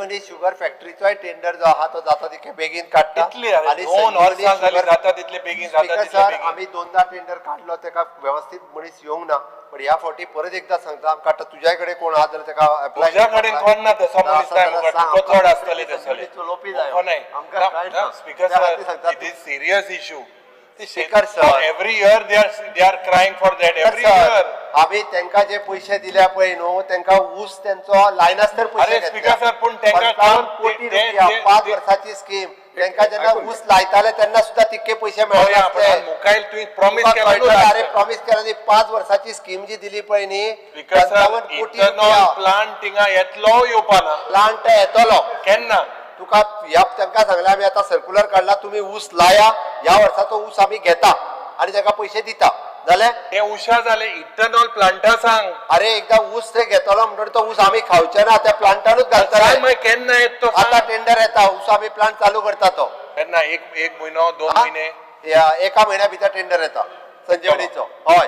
मनीस sugar फॅक्टरीचोय tender जो आहा तो जाता तितके बेगीन काडटा इतली अरे 2 वर्सां जाली जाता तितले बेगीन जाता स्पीकर तितले सर बेगीन आम्ही दोनदा टेंडर काढलो तेका व्यवस्थित मनीस येवंक ना पण ह्या फावटी परत एकदा सांगता आमकां आतां तुझ्या कडेन कोण आहा जाल्यार तेका अप्लाय तुझ्या कडेन कोण ना तसो मनीस नाही मुखार तुका चड आसतले तसले चलोवपी हो नाही आमकां कळटा speaker sir it is serious issue speaker sir every year they are crying for that every year आम्ही त्यांका जे पैसे दिल्या पळय न्हू त्यांका ऊस त्यांचो लायनास्तर पैसे अरे स्पीकर सर पण त्यांका 55 कोटी रुपया 5 वर्षाची स्कीम त्यांका जेन्ना ऊस लायताले तेन्ना सुद्धा तितके पैसे मेळ्ळे नासले मुखाईल तुम्ही प्रॉमिस केला अरे प्रॉमिस केला न्ही 5 वर्षाची स्कीम जी दिली पळय न्ही स्पीकर सर 55 कोटी इथेनॉल रुपया प्लांट थिंगा येतलो येवपाना प्लांट येतलो केन्ना तुका ह्या तांकां सांगला आमी आतां सर्क्युलर काडला तुम्ही ऊस लाया ह्या वर्साचो ऊस आमी घेता आनी ताका पैसे दिता जालें हे उशा जाले इथेनॉल प्लांटा सांग अरे एकदा ऊस थंय घेतलो म्हणटकीर तो ऊस आमी खावचे ना त्या प्लांटानूच घालतले मागीर केन्ना येत तो आता टेंडर येता ऊस आमी प्लांट चालू करता तो केन्ना एक महिनो 2 महिने एका म्हयन्या भितर टेंडर येता संजीवनीचो हय